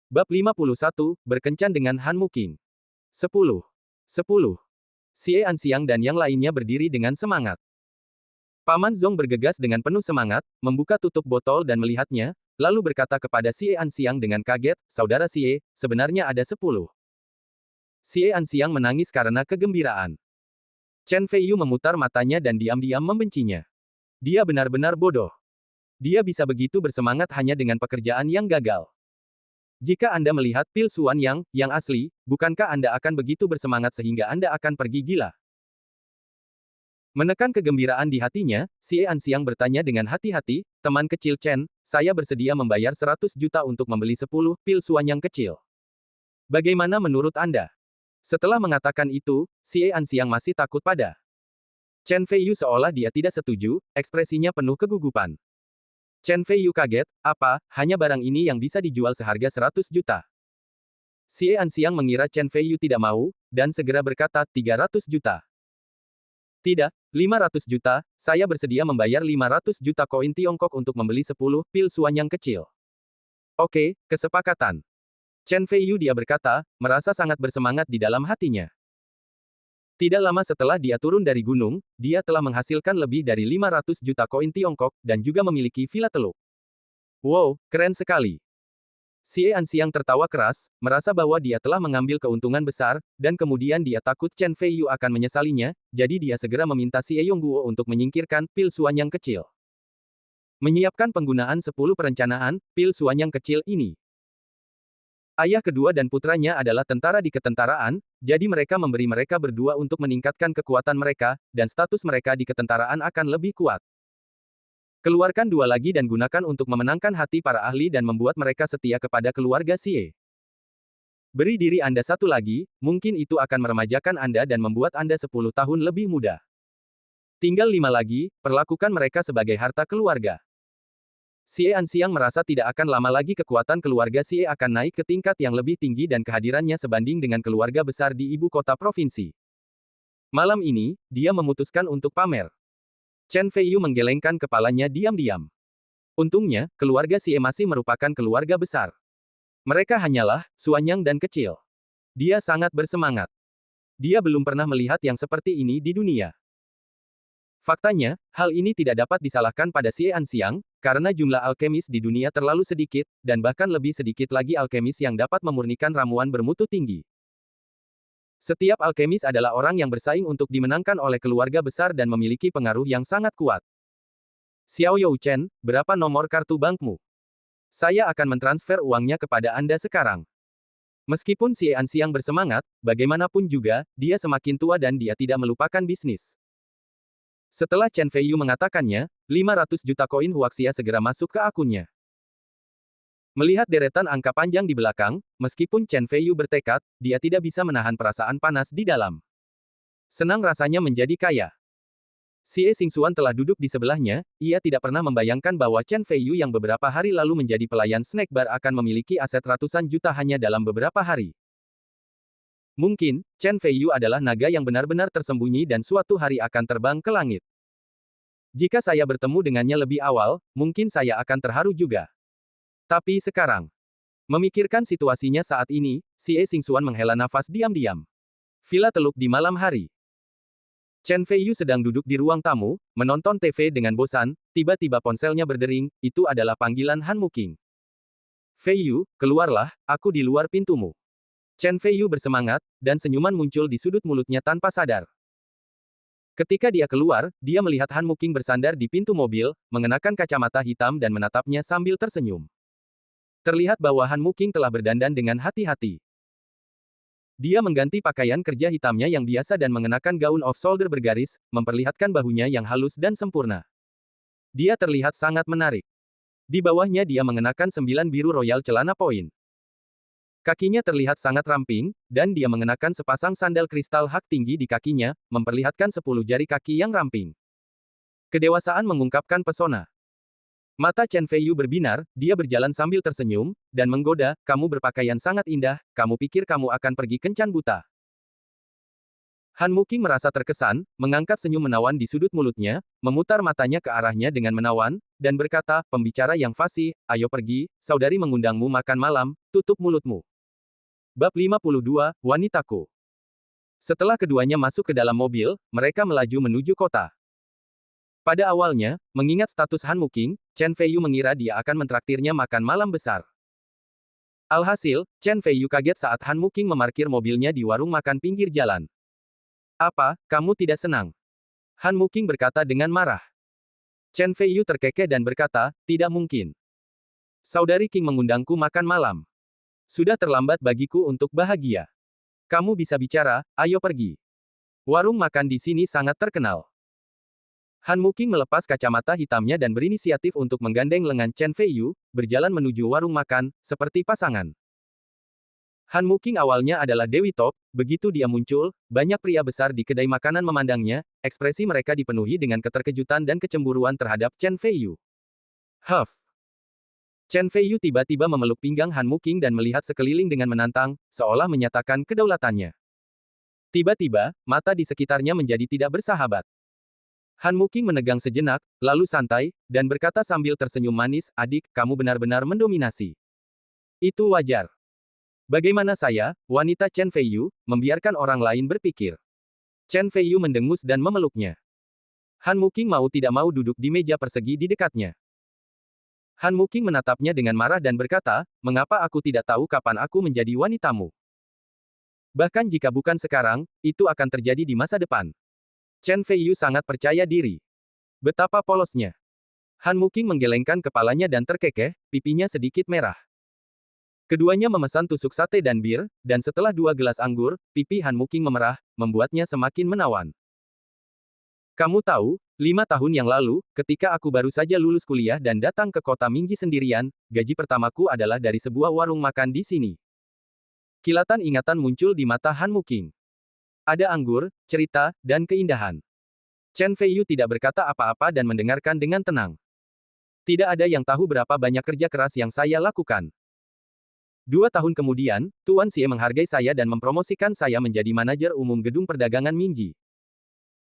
Bab 51, berkencan dengan Han Muking. 10. 10. Xie Anxiang dan yang lainnya berdiri dengan semangat. Paman Zong bergegas dengan penuh semangat, membuka tutup botol dan melihatnya, lalu berkata kepada Xie Anxiang dengan kaget, "Saudara Xie, sebenarnya ada 10." Xie Anxiang menangis karena kegembiraan. Chen Feiyu memutar matanya dan diam-diam membencinya. Dia benar-benar bodoh. Dia bisa begitu bersemangat hanya dengan pekerjaan yang gagal. Jika Anda melihat pil Suan yang asli, bukankah Anda akan begitu bersemangat sehingga Anda akan pergi gila? Menekan kegembiraan di hatinya, Xie Anxiang bertanya dengan hati-hati, "Teman kecil Chen, saya bersedia membayar 100 juta untuk membeli 10 pil Suan yang kecil. Bagaimana menurut Anda?" Setelah mengatakan itu, Xie Anxiang masih takut pada Chen Feiyu seolah dia tidak setuju, ekspresinya penuh kegugupan. Chen Feiyu kaget, "Apa, hanya barang ini yang bisa dijual seharga 100 juta? Xie Anxiang mengira Chen Feiyu tidak mau, dan segera berkata, 300 juta. "Tidak, 500 juta, saya bersedia membayar 500 juta koin Tiongkok untuk membeli 10 pil Suan yang kecil." "Oke, kesepakatan." Chen Feiyu dia berkata, merasa sangat bersemangat di dalam hatinya. Tidak lama setelah dia turun dari gunung, dia telah menghasilkan lebih dari 500 juta koin Tiongkok, dan juga memiliki villa teluk. Wow, keren sekali. Xie Anxiang tertawa keras, merasa bahwa dia telah mengambil keuntungan besar, dan kemudian dia takut Chen Feiyu akan menyesalinya, jadi dia segera meminta Xie Yongguo untuk menyingkirkan pil Suan yang kecil. Menyiapkan penggunaan 10 perencanaan, pil Suan yang kecil ini. Ayah kedua dan putranya adalah tentara di ketentaraan, jadi mereka memberi mereka berdua untuk meningkatkan kekuatan mereka, dan status mereka di ketentaraan akan lebih kuat. Keluarkan 2 lagi dan gunakan untuk memenangkan hati para ahli dan membuat mereka setia kepada keluarga Xie. Beri diri Anda 1 lagi, mungkin itu akan meremajakan Anda dan membuat Anda 10 tahun lebih muda. Tinggal 5 lagi, perlakukan mereka sebagai harta keluarga. Xie Anxiang merasa tidak akan lama lagi kekuatan keluarga Xie akan naik ke tingkat yang lebih tinggi dan kehadirannya sebanding dengan keluarga besar di ibu kota provinsi. Malam ini, dia memutuskan untuk pamer. Chen Feiyu menggelengkan kepalanya diam-diam. Untungnya, keluarga Xie masih merupakan keluarga besar. Mereka hanyalah Suanyang dan kecil. Dia sangat bersemangat. Dia belum pernah melihat yang seperti ini di dunia. Faktanya, hal ini tidak dapat disalahkan pada Xie Anxiang, karena jumlah alkemis di dunia terlalu sedikit, dan bahkan lebih sedikit lagi alkemis yang dapat memurnikan ramuan bermutu tinggi. Setiap alkemis adalah orang yang bersaing untuk dimenangkan oleh keluarga besar dan memiliki pengaruh yang sangat kuat. "Xiao Youchen, berapa nomor kartu bankmu? Saya akan mentransfer uangnya kepada Anda sekarang." Meskipun Xie Anxiang bersemangat, bagaimanapun juga, dia semakin tua dan dia tidak melupakan bisnis. Setelah Chen Feiyu mengatakannya, 500 juta koin Huaxia segera masuk ke akunnya. Melihat deretan angka panjang di belakang, meskipun Chen Feiyu bertekad, dia tidak bisa menahan perasaan panas di dalam. Senang rasanya menjadi kaya. Xie Xingxuan telah duduk di sebelahnya, ia tidak pernah membayangkan bahwa Chen Feiyu yang beberapa hari lalu menjadi pelayan snack bar akan memiliki aset ratusan juta hanya dalam beberapa hari. Mungkin, Chen Feiyu adalah naga yang benar-benar tersembunyi dan suatu hari akan terbang ke langit. Jika saya bertemu dengannya lebih awal, mungkin saya akan terharu juga. Tapi sekarang, memikirkan situasinya saat ini, Xie Xingxuan menghela nafas diam-diam. Villa teluk di malam hari. Chen Feiyu sedang duduk di ruang tamu, menonton TV dengan bosan, tiba-tiba ponselnya berdering, itu adalah panggilan Han Muking. "Feiyu, keluarlah, aku di luar pintumu." Chen Feiyu bersemangat, dan senyuman muncul di sudut mulutnya tanpa sadar. Ketika dia keluar, dia melihat Han Muking bersandar di pintu mobil, mengenakan kacamata hitam dan menatapnya sambil tersenyum. Terlihat bahwa Han Muking telah berdandan dengan hati-hati. Dia mengganti pakaian kerja hitamnya yang biasa dan mengenakan gaun off-shoulder bergaris, memperlihatkan bahunya yang halus dan sempurna. Dia terlihat sangat menarik. Di bawahnya dia mengenakan 9 biru royal celana poin. Kakinya terlihat sangat ramping, dan dia mengenakan sepasang sandal kristal hak tinggi di kakinya, memperlihatkan 10 jari kaki yang ramping. Kedewasaan mengungkapkan pesona. Mata Chen Feiyu berbinar, dia berjalan sambil tersenyum, dan menggoda, "Kamu berpakaian sangat indah, kamu pikir kamu akan pergi kencan buta?" Han Muking merasa terkesan, mengangkat senyum menawan di sudut mulutnya, memutar matanya ke arahnya dengan menawan, dan berkata, pembicara yang fasih, ayo pergi, saudari mengundangmu makan malam, tutup mulutmu. Bab 52, Wanitaku. Setelah keduanya masuk ke dalam mobil, mereka melaju menuju kota. Pada awalnya, mengingat status Han Muking, Chen Feiyu mengira dia akan mentraktirnya makan malam besar. Alhasil, Chen Feiyu kaget saat Han Muking memarkir mobilnya di warung makan pinggir jalan. Apa, kamu tidak senang? Han Muking berkata dengan marah. Chen Feiyu terkekeh dan berkata, tidak mungkin. Saudari King mengundangku makan malam. Sudah terlambat bagiku untuk bahagia. Kamu bisa bicara, ayo pergi. Warung makan di sini sangat terkenal. Han Muking melepas kacamata hitamnya dan berinisiatif untuk menggandeng lengan Chen Feiyu, berjalan menuju warung makan, seperti pasangan. Han Muking awalnya adalah Dewi Top, begitu dia muncul, banyak pria besar di kedai makanan memandangnya, ekspresi mereka dipenuhi dengan keterkejutan dan kecemburuan terhadap Chen Feiyu. Huff. Chen Feiyu tiba-tiba memeluk pinggang Han Muking dan melihat sekeliling dengan menantang, seolah menyatakan kedaulatannya. Tiba-tiba, mata di sekitarnya menjadi tidak bersahabat. Han Muking menegang sejenak, lalu santai, dan berkata sambil tersenyum manis, adik, kamu benar-benar mendominasi. Itu wajar. Bagaimana saya, wanita Chen Feiyu, membiarkan orang lain berpikir? Chen Feiyu mendengus dan memeluknya. Han Muking mau tidak mau duduk di meja persegi di dekatnya. Han Muking menatapnya dengan marah dan berkata, mengapa aku tidak tahu kapan aku menjadi wanitamu? Bahkan jika bukan sekarang, itu akan terjadi di masa depan. Chen Feiyu sangat percaya diri. Betapa polosnya. Han Muking menggelengkan kepalanya dan terkekeh, pipinya sedikit merah. Keduanya memesan tusuk sate dan bir, dan setelah 2 gelas anggur, pipi Han Muking memerah, membuatnya semakin menawan. Kamu tahu, 5 tahun yang lalu, ketika aku baru saja lulus kuliah dan datang ke kota Mingji sendirian, gaji pertamaku adalah dari sebuah warung makan di sini. Kilatan ingatan muncul di mata Han Muking. Ada anggur, cerita, dan keindahan. Chen Feiyu tidak berkata apa-apa dan mendengarkan dengan tenang. Tidak ada yang tahu berapa banyak kerja keras yang saya lakukan. 2 tahun kemudian, Tuan Xie menghargai saya dan mempromosikan saya menjadi manajer umum gedung perdagangan Mingji.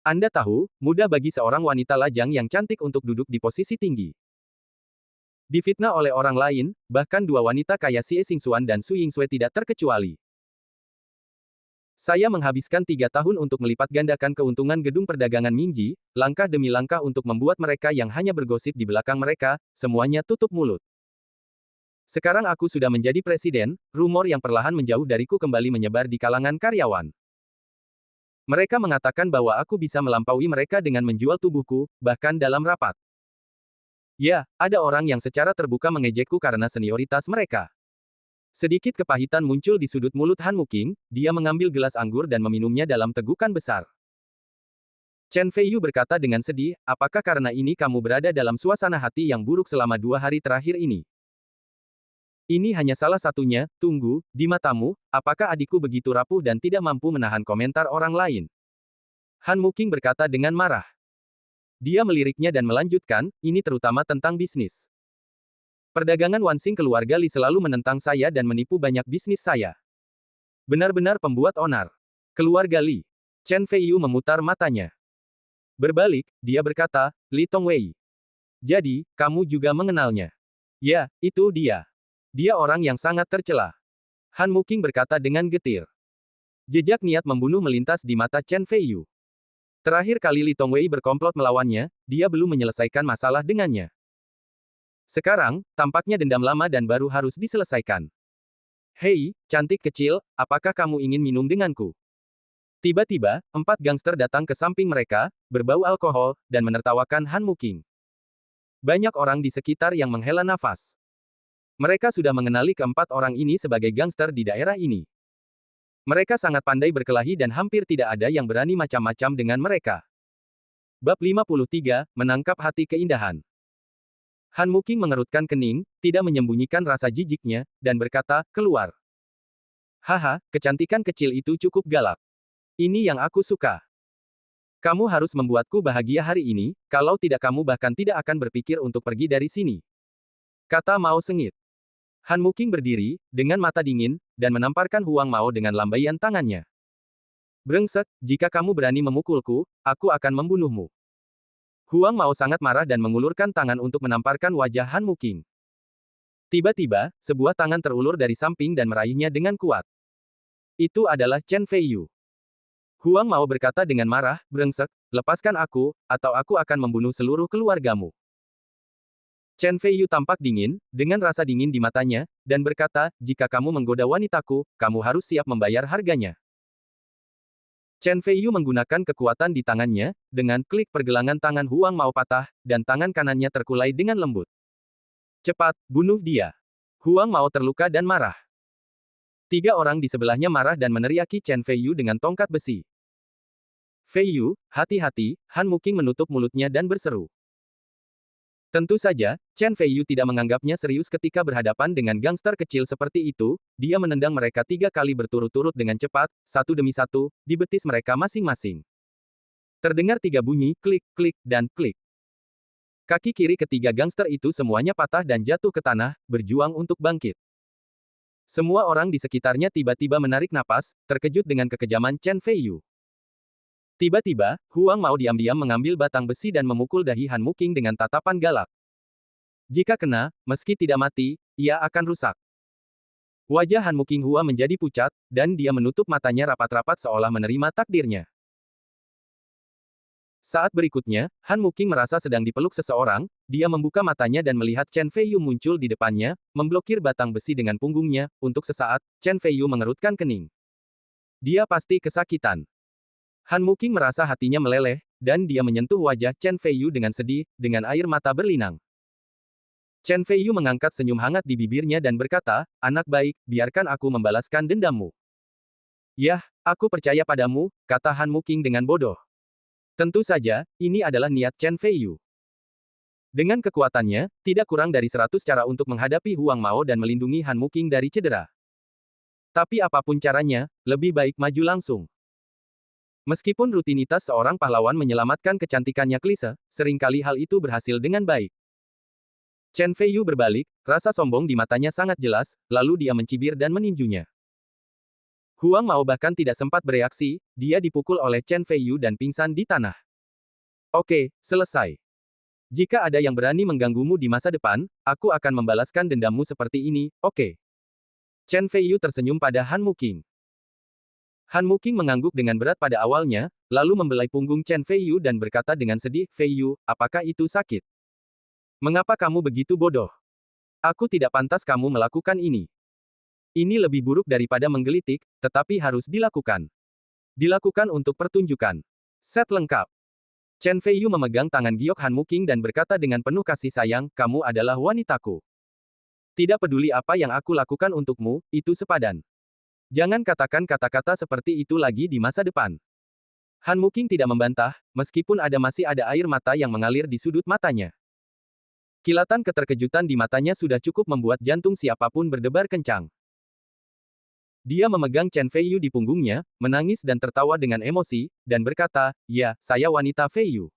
Anda tahu, mudah bagi seorang wanita lajang yang cantik untuk duduk di posisi tinggi. Difitnah oleh orang lain, bahkan 2 wanita kaya Xie Xingxuan dan Su Yingsui tidak terkecuali. Saya menghabiskan 3 tahun untuk melipat gandakan keuntungan gedung perdagangan Mingji, langkah demi langkah untuk membuat mereka yang hanya bergosip di belakang mereka, semuanya tutup mulut. Sekarang aku sudah menjadi presiden, rumor yang perlahan menjauh dariku kembali menyebar di kalangan karyawan. Mereka mengatakan bahwa aku bisa melampaui mereka dengan menjual tubuhku, bahkan dalam rapat. Ya, ada orang yang secara terbuka mengejekku karena senioritas mereka. Sedikit kepahitan muncul di sudut mulut Han Muking, dia mengambil gelas anggur dan meminumnya dalam tegukan besar. Chen Feiyu berkata dengan sedih, apakah karena ini kamu berada dalam suasana hati yang buruk selama 2 hari terakhir ini? Ini hanya salah satunya, tunggu, di matamu, apakah adikku begitu rapuh dan tidak mampu menahan komentar orang lain? Han Muking berkata dengan marah. Dia meliriknya dan melanjutkan, ini terutama tentang bisnis. Perdagangan Wansing keluarga Li selalu menentang saya dan menipu banyak bisnis saya. Benar-benar pembuat onar. Keluarga Li. Chen Feiyu memutar matanya. Berbalik, dia berkata, Li Tongwei. Jadi, kamu juga mengenalnya. Ya, itu dia. Dia orang yang sangat tercela. Han Muking berkata dengan getir. Jejak niat membunuh melintas di mata Chen Feiyu. Terakhir kali Li Tongwei berkomplot melawannya, dia belum menyelesaikan masalah dengannya. Sekarang, tampaknya dendam lama dan baru harus diselesaikan. Hei, cantik kecil, apakah kamu ingin minum denganku? Tiba-tiba, 4 gangster datang ke samping mereka, berbau alkohol, dan menertawakan Han Muking. Banyak orang di sekitar yang menghela nafas. Mereka sudah mengenali keempat orang ini sebagai gangster di daerah ini. Mereka sangat pandai berkelahi dan hampir tidak ada yang berani macam-macam dengan mereka. Bab 53, Menangkap Hati Keindahan. Han Muking mengerutkan kening, tidak menyembunyikan rasa jijiknya, dan berkata, keluar. Haha, kecantikan kecil itu cukup galak. Ini yang aku suka. Kamu harus membuatku bahagia hari ini, kalau tidak kamu bahkan tidak akan berpikir untuk pergi dari sini. Kata Mao sengit. Han Muking berdiri, dengan mata dingin, dan menamparkan Huang Mao dengan lambaian tangannya. Brengsek, jika kamu berani memukulku, aku akan membunuhmu. Huang Mao sangat marah dan mengulurkan tangan untuk menamparkan wajah Han Muking. Tiba-tiba, sebuah tangan terulur dari samping dan meraihnya dengan kuat. Itu adalah Chen Feiyu. Huang Mao berkata dengan marah, brengsek, lepaskan aku, atau aku akan membunuh seluruh keluargamu. Chen Feiyu tampak dingin, dengan rasa dingin di matanya, dan berkata, jika kamu menggoda wanitaku, kamu harus siap membayar harganya. Chen Feiyu menggunakan kekuatan di tangannya, dengan klik pergelangan tangan Huang Mao patah, dan tangan kanannya terkulai dengan lembut. Cepat, bunuh dia. Huang Mao terluka dan marah. 3 orang di sebelahnya marah dan meneriaki Chen Feiyu dengan tongkat besi. Feiyu, hati-hati, Han Muking menutup mulutnya dan berseru. Tentu saja, Chen Feiyu tidak menganggapnya serius ketika berhadapan dengan gangster kecil seperti itu, dia menendang mereka 3 kali berturut-turut dengan cepat, satu demi satu, di betis mereka masing-masing. Terdengar 3 bunyi, klik, klik, dan klik. Kaki kiri ketiga gangster itu semuanya patah dan jatuh ke tanah, berjuang untuk bangkit. Semua orang di sekitarnya tiba-tiba menarik napas, terkejut dengan kekejaman Chen Feiyu. Tiba-tiba, Huang Mao diam-diam mengambil batang besi dan memukul dahi Han Muking dengan tatapan galak. Jika kena, meski tidak mati, ia akan rusak. Wajah Han Muking Hua menjadi pucat, dan dia menutup matanya rapat-rapat seolah menerima takdirnya. Saat berikutnya, Han Muking merasa sedang dipeluk seseorang, dia membuka matanya dan melihat Chen Feiyu muncul di depannya, memblokir batang besi dengan punggungnya, untuk sesaat, Chen Feiyu mengerutkan kening. Dia pasti kesakitan. Han Muking merasa hatinya meleleh, dan dia menyentuh wajah Chen Feiyu dengan sedih, dengan air mata berlinang. Chen Feiyu mengangkat senyum hangat di bibirnya dan berkata, anak baik, biarkan aku membalaskan dendammu. Yah, aku percaya padamu, kata Han Muking dengan bodoh. Tentu saja, ini adalah niat Chen Feiyu. Dengan kekuatannya, tidak kurang dari 100 cara untuk menghadapi Huang Mao dan melindungi Han Muking dari cedera. Tapi apapun caranya, lebih baik maju langsung. Meskipun rutinitas seorang pahlawan menyelamatkan kecantikannya klise, seringkali hal itu berhasil dengan baik. Chen Feiyu berbalik, rasa sombong di matanya sangat jelas, lalu dia mencibir dan meninjunya. Huang Mao bahkan tidak sempat bereaksi, dia dipukul oleh Chen Feiyu dan pingsan di tanah. Oke, selesai. Jika ada yang berani mengganggumu di masa depan, aku akan membalaskan dendammu seperti ini, oke. Chen Feiyu tersenyum pada Han Muking. Han Muking mengangguk dengan berat pada awalnya, lalu membelai punggung Chen Feiyu dan berkata dengan sedih, Feiyu, apakah itu sakit? Mengapa kamu begitu bodoh? Aku tidak pantas kamu melakukan ini. Ini lebih buruk daripada menggelitik, tetapi harus dilakukan. Dilakukan untuk pertunjukan. Set lengkap. Chen Feiyu memegang tangan giok Han Muking dan berkata dengan penuh kasih sayang, kamu adalah wanitaku. Tidak peduli apa yang aku lakukan untukmu, itu sepadan. Jangan katakan kata-kata seperti itu lagi di masa depan. Han Muking tidak membantah, meskipun masih ada air mata yang mengalir di sudut matanya. Kilatan keterkejutan di matanya sudah cukup membuat jantung siapapun berdebar kencang. Dia memegang Chen Feiyu di punggungnya, menangis dan tertawa dengan emosi, dan berkata, ya, saya wanita Feiyu.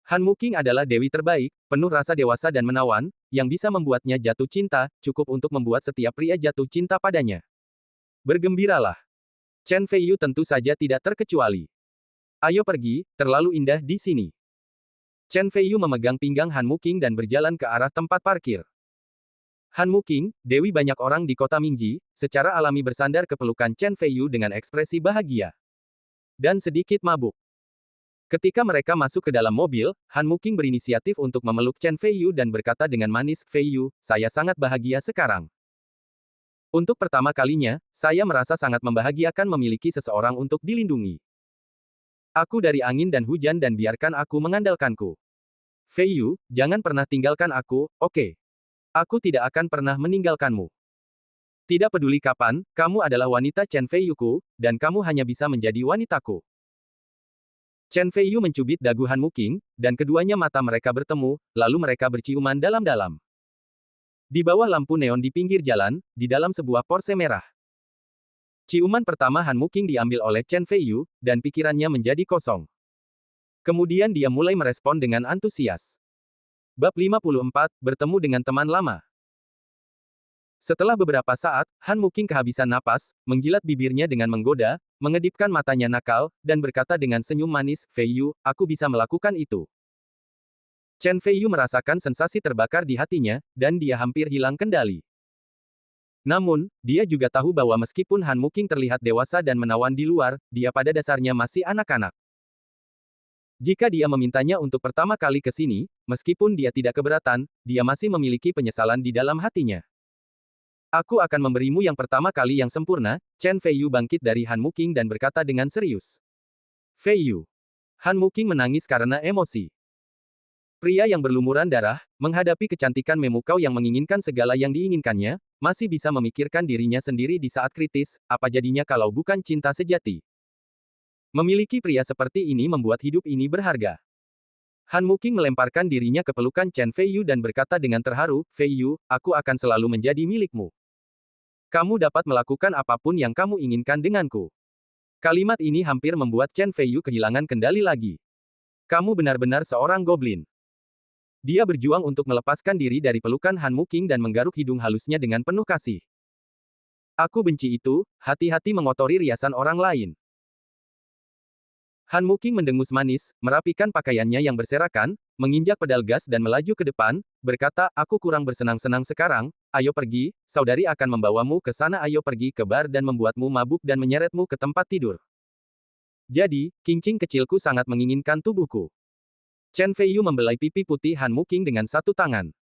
Han Muking adalah dewi terbaik, penuh rasa dewasa dan menawan, yang bisa membuatnya jatuh cinta, cukup untuk membuat setiap pria jatuh cinta padanya. Bergembiralah. Chen Feiyu tentu saja tidak terkecuali. Ayo pergi, terlalu indah di sini. Chen Feiyu memegang pinggang Han Muking dan berjalan ke arah tempat parkir. Han Muking, dewi banyak orang di kota Mingji, secara alami bersandar ke pelukan Chen Feiyu dengan ekspresi bahagia. Dan sedikit mabuk. Ketika mereka masuk ke dalam mobil, Han Muking berinisiatif untuk memeluk Chen Feiyu dan berkata dengan manis, Feiyu, saya sangat bahagia sekarang. Untuk pertama kalinya, saya merasa sangat membahagiakan memiliki seseorang untuk dilindungi. Aku dari angin dan hujan dan biarkan aku mengandalkanku. Feiyu, jangan pernah tinggalkan aku, oke? Aku tidak akan pernah meninggalkanmu. Tidak peduli kapan, kamu adalah wanita Chen Feiyuku, dan kamu hanya bisa menjadi wanitaku. Chen Feiyu mencubit dagu Han Muking, dan keduanya mata mereka bertemu, lalu mereka berciuman dalam-dalam. Di bawah lampu neon di pinggir jalan, di dalam sebuah Porsche merah. Ciuman pertama Han Muking diambil oleh Chen Feiyu, dan pikirannya menjadi kosong. Kemudian dia mulai merespon dengan antusias. Bab 54, bertemu dengan teman lama. Setelah beberapa saat, Han Muking kehabisan napas, menjilat bibirnya dengan menggoda, mengedipkan matanya nakal, dan berkata dengan senyum manis, Fei Yu, aku bisa melakukan itu. Chen Fei Yu merasakan sensasi terbakar di hatinya, dan dia hampir hilang kendali. Namun, dia juga tahu bahwa meskipun Han Muking terlihat dewasa dan menawan di luar, dia pada dasarnya masih anak-anak. Jika dia memintanya untuk pertama kali ke sini, meskipun dia tidak keberatan, dia masih memiliki penyesalan di dalam hatinya. Aku akan memberimu yang pertama kali yang sempurna, Chen Fei Yu bangkit dari Han Muking dan berkata dengan serius. Fei Yu. Han Muking menangis karena emosi. Pria yang berlumuran darah, menghadapi kecantikan memukau yang menginginkan segala yang diinginkannya, masih bisa memikirkan dirinya sendiri di saat kritis, apa jadinya kalau bukan cinta sejati. Memiliki pria seperti ini membuat hidup ini berharga. Han Muking melemparkan dirinya ke pelukan Chen Fei Yu dan berkata dengan terharu, Fei Yu, aku akan selalu menjadi milikmu. Kamu dapat melakukan apapun yang kamu inginkan denganku. Kalimat ini hampir membuat Chen Fei Yu kehilangan kendali lagi. Kamu benar-benar seorang goblin. Dia berjuang untuk melepaskan diri dari pelukan Han Muking dan menggaruk hidung halusnya dengan penuh kasih. Aku benci itu, hati-hati mengotori riasan orang lain. Han Muking mendengus manis, merapikan pakaiannya yang berserakan, menginjak pedal gas dan melaju ke depan, berkata, aku kurang bersenang-senang sekarang, ayo pergi, saudari akan membawamu ke sana ayo pergi ke bar dan membuatmu mabuk dan menyeretmu ke tempat tidur. Jadi, kincing kecilku sangat menginginkan tubuhku. Chen Fei Yu membelai pipi putih Han Muking dengan satu tangan.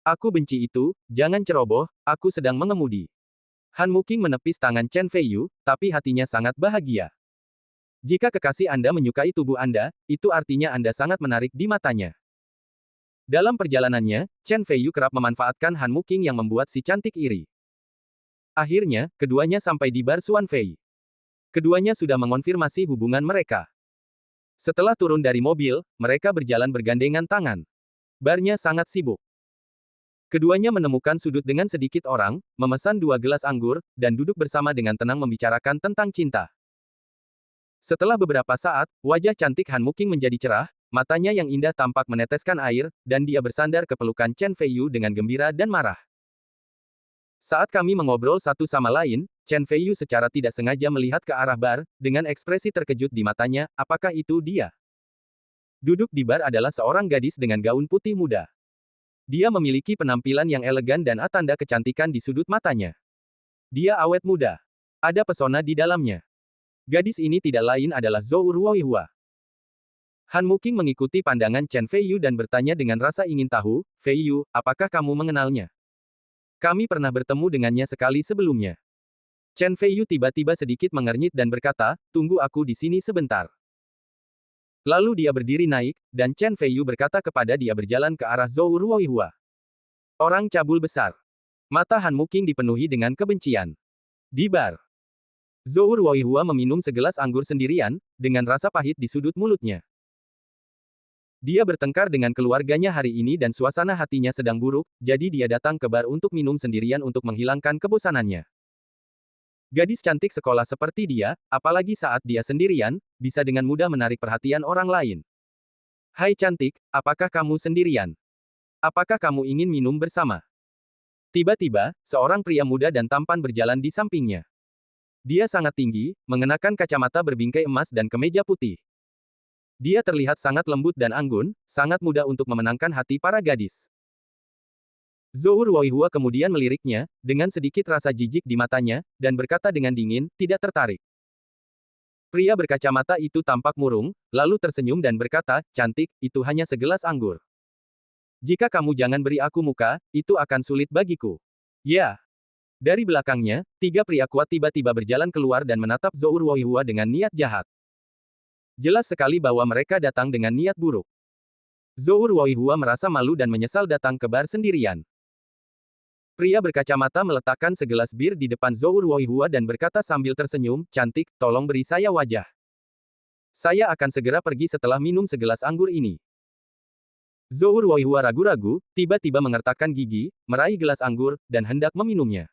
Aku benci itu, jangan ceroboh, aku sedang mengemudi. Han Muking menepis tangan Chen Fei Yu, tapi hatinya sangat bahagia. Jika kekasih Anda menyukai tubuh Anda, itu artinya Anda sangat menarik di matanya. Dalam perjalanannya, Chen Fei Yu kerap memanfaatkan Han Muking yang membuat si cantik iri. Akhirnya, keduanya sampai di bar Xuan Fei. Keduanya sudah mengonfirmasi hubungan mereka. Setelah turun dari mobil, mereka berjalan bergandengan tangan. Barnya sangat sibuk. Keduanya menemukan sudut dengan sedikit orang, memesan 2 gelas anggur, dan duduk bersama dengan tenang membicarakan tentang cinta. Setelah beberapa saat, wajah cantik Han Muking menjadi cerah, matanya yang indah tampak meneteskan air, dan dia bersandar ke pelukan Chen Fei Yu dengan gembira dan marah. Saat kami mengobrol satu sama lain, Chen Fei Yu secara tidak sengaja melihat ke arah bar, dengan ekspresi terkejut di matanya, apakah itu dia? Duduk di bar adalah seorang gadis dengan gaun putih muda. Dia memiliki penampilan yang elegan dan tanda kecantikan di sudut matanya. Dia awet muda. Ada pesona di dalamnya. Gadis ini tidak lain adalah Zhou Ruoihua. Han Muking mengikuti pandangan Chen Fei Yu dan bertanya dengan rasa ingin tahu, Fei Yu, apakah kamu mengenalnya? Kami pernah bertemu dengannya sekali sebelumnya. Chen Fei Yu tiba-tiba sedikit mengernyit dan berkata, tunggu aku di sini sebentar. Lalu dia berdiri naik, dan Chen Fei Yu berkata kepada dia berjalan ke arah Zhou Ruoihua. Orang cabul besar. Mata Han Muking dipenuhi dengan kebencian. Di bar. Zhou Ruoihua meminum segelas anggur sendirian, dengan rasa pahit di sudut mulutnya. Dia bertengkar dengan keluarganya hari ini dan suasana hatinya sedang buruk, jadi dia datang ke bar untuk minum sendirian untuk menghilangkan kebosanannya. Gadis cantik sekolah seperti dia, apalagi saat dia sendirian, bisa dengan mudah menarik perhatian orang lain. Hai cantik, apakah kamu sendirian? Apakah kamu ingin minum bersama? Tiba-tiba, seorang pria muda dan tampan berjalan di sampingnya. Dia sangat tinggi, mengenakan kacamata berbingkai emas dan kemeja putih. Dia terlihat sangat lembut dan anggun, sangat mudah untuk memenangkan hati para gadis. Zhou Ruoihua kemudian meliriknya, dengan sedikit rasa jijik di matanya, dan berkata dengan dingin, tidak tertarik. Pria berkacamata itu tampak murung, lalu tersenyum dan berkata, cantik, itu hanya segelas anggur. Jika kamu jangan beri aku muka, itu akan sulit bagiku. Ya. Dari belakangnya, 3 pria kuat tiba-tiba berjalan keluar dan menatap Zhou Ruoihua dengan niat jahat. Jelas sekali bahwa mereka datang dengan niat buruk. Zhou Ruoihua merasa malu dan menyesal datang ke bar sendirian. Pria berkacamata meletakkan segelas bir di depan Zhou Ruoihua dan berkata sambil tersenyum, cantik, tolong beri saya wajah. Saya akan segera pergi setelah minum segelas anggur ini. Zhou Ruoihua ragu-ragu, tiba-tiba mengertakkan gigi, meraih gelas anggur, dan hendak meminumnya.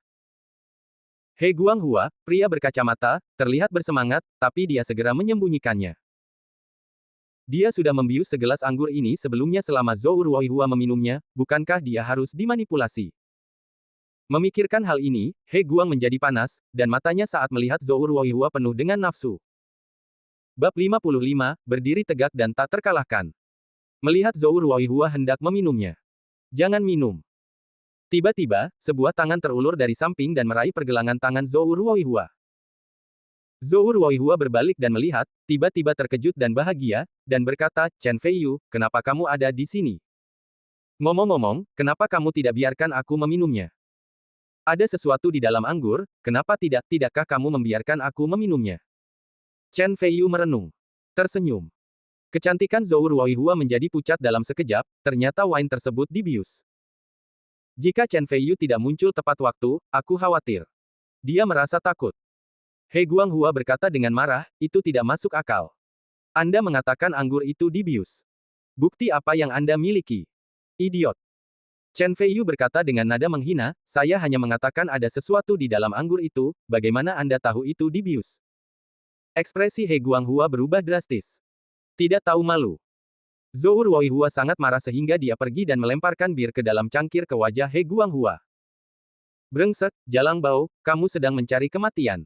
He Guanghua, pria berkacamata, terlihat bersemangat, tapi dia segera menyembunyikannya. Dia sudah membius segelas anggur ini sebelumnya selama Zhou Ruoihua meminumnya, bukankah dia harus dimanipulasi? Memikirkan hal ini, He Guang menjadi panas, dan matanya saat melihat Zhou Ruoihua penuh dengan nafsu. Bab 55, berdiri tegak dan tak terkalahkan. Melihat Zhou Ruoihua hendak meminumnya. Jangan minum. Tiba-tiba, sebuah tangan terulur dari samping dan meraih pergelangan tangan Zhou Ruoihua. Zhou Ruoihua berbalik dan melihat, tiba-tiba terkejut dan bahagia, dan berkata, Chen Feiyu, kenapa kamu ada di sini? Ngomong-ngomong, kenapa kamu tidak biarkan aku meminumnya? Ada sesuatu di dalam anggur, kenapa tidakkah kamu membiarkan aku meminumnya? Chen Feiyu merenung. Tersenyum. Kecantikan Zhou Ruoihua menjadi pucat dalam sekejap, ternyata wine tersebut dibius. Jika Chen Feiyu tidak muncul tepat waktu, aku khawatir. Dia merasa takut. He Guanghua berkata dengan marah, itu tidak masuk akal. Anda mengatakan anggur itu dibius. Bukti apa yang Anda miliki? Idiot. Chen Feiyu berkata dengan nada menghina, saya hanya mengatakan ada sesuatu di dalam anggur itu, bagaimana Anda tahu itu dibius? Ekspresi He Guanghua berubah drastis. Tidak tahu malu. Zhou Ruoihua sangat marah sehingga dia pergi dan melemparkan bir ke dalam cangkir ke wajah He Guanghua. Brengsek, Jalang Bao, kamu sedang mencari kematian.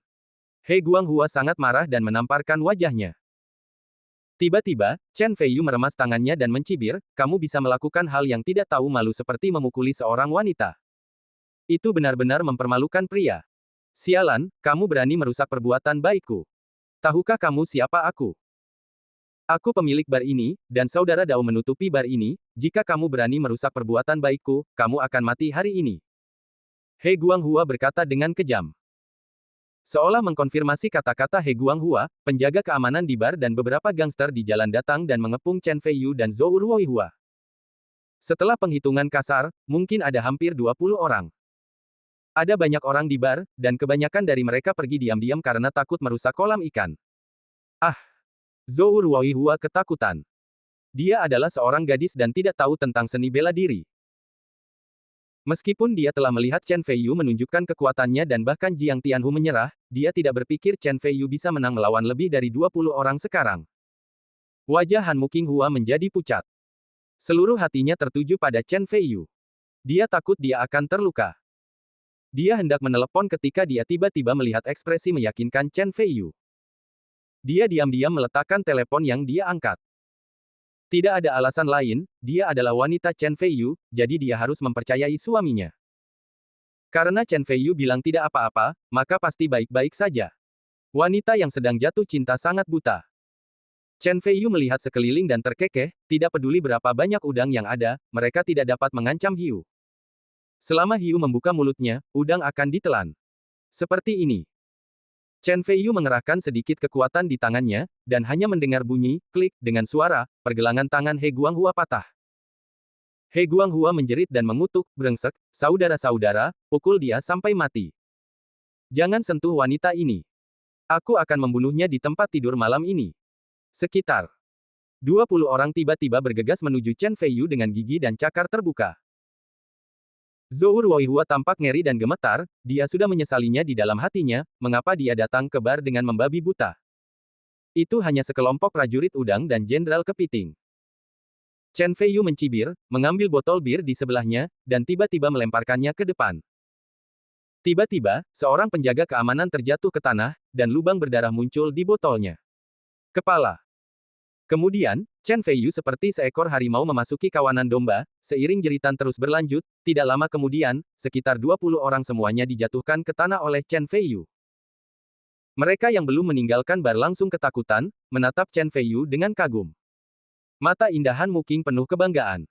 He Guanghua sangat marah dan menamparkan wajahnya. Tiba-tiba, Chen Feiyu meremas tangannya dan mencibir, kamu bisa melakukan hal yang tidak tahu malu seperti memukuli seorang wanita. Itu benar-benar mempermalukan pria. Sialan, kamu berani merusak perbuatan baikku. Tahukah kamu siapa aku? Aku pemilik bar ini, dan saudara Dao menutupi bar ini, jika kamu berani merusak perbuatan baikku, kamu akan mati hari ini. He Guanghua berkata dengan kejam. Seolah mengkonfirmasi kata-kata He Guanghua, penjaga keamanan di bar dan beberapa gangster di jalan datang dan mengepung Chen Feiyu dan Zhou Ruoihua. Setelah penghitungan kasar, mungkin ada hampir 20 orang. Ada banyak orang di bar, dan kebanyakan dari mereka pergi diam-diam karena takut merusak kolam ikan. Ah! Zhou Ruoihua ketakutan. Dia adalah seorang gadis dan tidak tahu tentang seni bela diri. Meskipun dia telah melihat Chen Feiyu menunjukkan kekuatannya dan bahkan Jiang Tianhu menyerah, dia tidak berpikir Chen Feiyu bisa menang melawan lebih dari 20 orang sekarang. Wajah Han Muqinghua menjadi pucat. Seluruh hatinya tertuju pada Chen Feiyu. Dia takut dia akan terluka. Dia hendak menelepon ketika dia tiba-tiba melihat ekspresi meyakinkan Chen Feiyu. Dia diam-diam meletakkan telepon yang dia angkat. Tidak ada alasan lain, dia adalah wanita Chen Feiyu, jadi dia harus mempercayai suaminya. Karena Chen Feiyu bilang tidak apa-apa, maka pasti baik-baik saja. Wanita yang sedang jatuh cinta sangat buta. Chen Feiyu melihat sekeliling dan terkekeh, tidak peduli berapa banyak udang yang ada, mereka tidak dapat mengancam hiu. Selama hiu membuka mulutnya, udang akan ditelan. Seperti ini. Chen Feiyu mengerahkan sedikit kekuatan di tangannya, dan hanya mendengar bunyi, klik, dengan suara, pergelangan tangan He Guanghua patah. He Guanghua menjerit dan mengutuk, brengsek, saudara-saudara, pukul dia sampai mati. Jangan sentuh wanita ini. Aku akan membunuhnya di tempat tidur malam ini. Sekitar 20 orang tiba-tiba bergegas menuju Chen Feiyu dengan gigi dan cakar terbuka. Zhou Ruoihua tampak ngeri dan gemetar, dia sudah menyesalinya di dalam hatinya, mengapa dia datang ke bar dengan membabi buta. Itu hanya sekelompok prajurit udang dan jenderal kepiting. Chen Feiyu mencibir, mengambil botol bir di sebelahnya, dan tiba-tiba melemparkannya ke depan. Tiba-tiba, seorang penjaga keamanan terjatuh ke tanah, dan lubang berdarah muncul di botolnya. Kepala. Kemudian, Chen Feiyu seperti seekor harimau memasuki kawanan domba, seiring jeritan terus berlanjut, tidak lama kemudian, sekitar 20 orang semuanya dijatuhkan ke tanah oleh Chen Feiyu. Mereka yang belum meninggalkan bar langsung ketakutan, menatap Chen Feiyu dengan kagum. Mata indah Han Muqing penuh kebanggaan.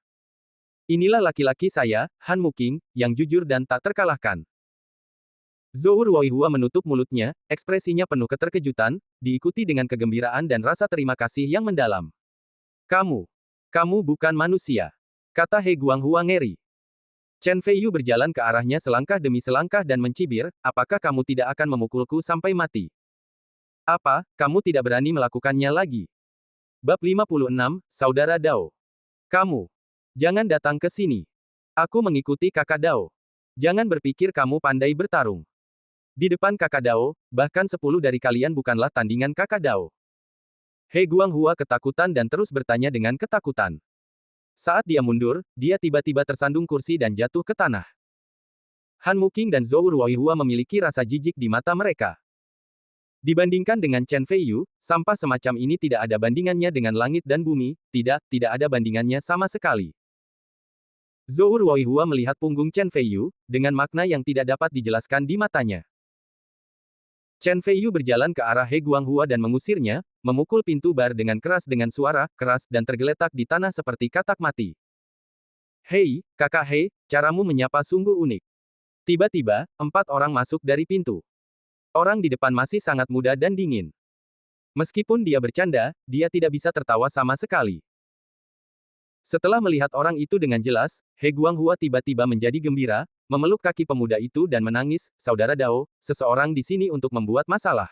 Inilah laki-laki saya, Han Muqing, yang jujur dan tak terkalahkan. Zhou Ruoihua menutup mulutnya, ekspresinya penuh keterkejutan, diikuti dengan kegembiraan dan rasa terima kasih yang mendalam. Kamu bukan manusia, kata He Guanghua ngeri. Chen Feiyu berjalan ke arahnya selangkah demi selangkah dan mencibir, apakah kamu tidak akan memukulku sampai mati? Apa, kamu tidak berani melakukannya lagi? Bab 56, Saudara Dao. Kamu, jangan datang ke sini. Aku mengikuti kakak Dao. Jangan berpikir kamu pandai bertarung. Di depan kakak Dao, bahkan 10 dari kalian bukanlah tandingan kakak Dao. He Guanghua ketakutan dan terus bertanya dengan ketakutan. Saat dia mundur, dia tiba-tiba tersandung kursi dan jatuh ke tanah. Han Muqing dan Zhou Ruoihua memiliki rasa jijik di mata mereka. Dibandingkan dengan Chen Feiyu, sampah semacam ini tidak ada bandingannya dengan langit dan bumi, tidak ada bandingannya sama sekali. Zhou Ruoihua melihat punggung Chen Feiyu, dengan makna yang tidak dapat dijelaskan di matanya. Chen Feiyu berjalan ke arah He Guanghua dan mengusirnya, memukul pintu bar dengan keras dengan suara keras dan tergeletak di tanah seperti katak mati. Hei, kakak He, caramu menyapa sungguh unik. Tiba-tiba, 4 orang masuk dari pintu. Orang di depan masih sangat muda dan dingin. Meskipun dia bercanda, dia tidak bisa tertawa sama sekali. Setelah melihat orang itu dengan jelas, He Guanghua tiba-tiba menjadi gembira, memeluk kaki pemuda itu dan menangis, "Saudara Dao, seseorang di sini untuk membuat masalah.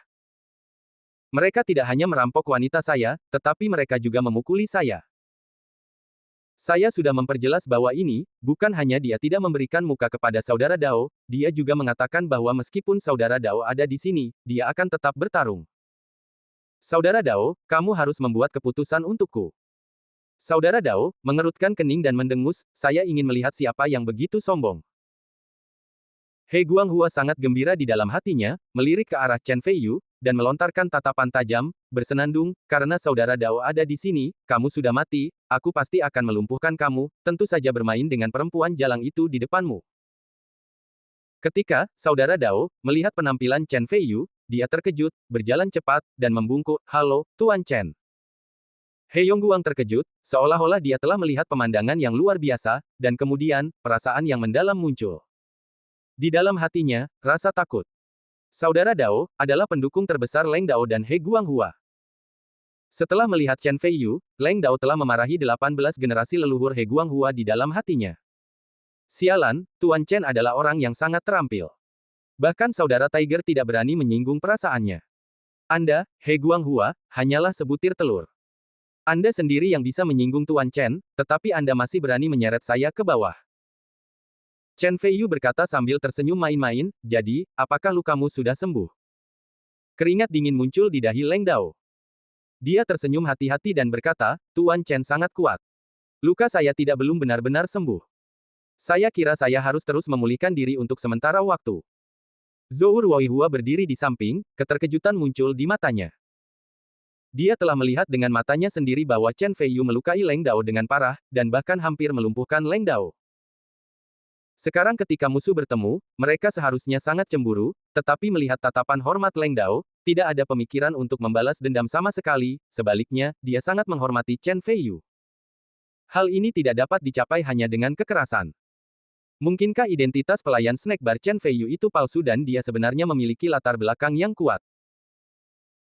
Mereka tidak hanya merampok wanita saya, tetapi mereka juga memukuli saya. Saya sudah memperjelas bahwa ini, bukan hanya dia tidak memberikan muka kepada saudara Dao, dia juga mengatakan bahwa meskipun saudara Dao ada di sini, dia akan tetap bertarung. Saudara Dao, kamu harus membuat keputusan untukku." Saudara Dao, mengerutkan kening dan mendengus, "Saya ingin melihat siapa yang begitu sombong." He Guanghua sangat gembira di dalam hatinya, melirik ke arah Chen Feiyu, dan melontarkan tatapan tajam, bersenandung, "Karena saudara Dao ada di sini, kamu sudah mati, aku pasti akan melumpuhkan kamu, tentu saja bermain dengan perempuan jalang itu di depanmu." Ketika saudara Dao melihat penampilan Chen Feiyu, dia terkejut, berjalan cepat, dan membungkuk, "Halo, Tuan Chen." He Yongguang terkejut, seolah-olah dia telah melihat pemandangan yang luar biasa, dan kemudian, perasaan yang mendalam muncul. Di dalam hatinya, rasa takut. Saudara Dao adalah pendukung terbesar Leng Dao dan He Guanghua. Setelah melihat Chen Feiyu, Leng Dao telah memarahi 18 generasi leluhur He Guanghua di dalam hatinya. Sialan, Tuan Chen adalah orang yang sangat terampil. Bahkan saudara Tiger tidak berani menyinggung perasaannya. Anda, He Guanghua, hanyalah sebutir telur. Anda sendiri yang bisa menyinggung Tuan Chen, tetapi Anda masih berani menyeret saya ke bawah. Chen Feiyu berkata sambil tersenyum main-main, "Jadi, apakah lukamu sudah sembuh?" Keringat dingin muncul di dahi Leng Dao. Dia tersenyum hati-hati dan berkata, "Tuan Chen sangat kuat. Luka saya tidak belum benar-benar sembuh. Saya kira saya harus terus memulihkan diri untuk sementara waktu." Zhou Ruoihua berdiri di samping, keterkejutan muncul di matanya. Dia telah melihat dengan matanya sendiri bahwa Chen Feiyu melukai Leng Dao dengan parah, dan bahkan hampir melumpuhkan Leng Dao. Sekarang ketika musuh bertemu, mereka seharusnya sangat cemburu, tetapi melihat tatapan hormat Leng Dao, tidak ada pemikiran untuk membalas dendam sama sekali, sebaliknya, dia sangat menghormati Chen Feiyu. Hal ini tidak dapat dicapai hanya dengan kekerasan. Mungkinkah identitas pelayan snack bar Chen Feiyu itu palsu dan dia sebenarnya memiliki latar belakang yang kuat?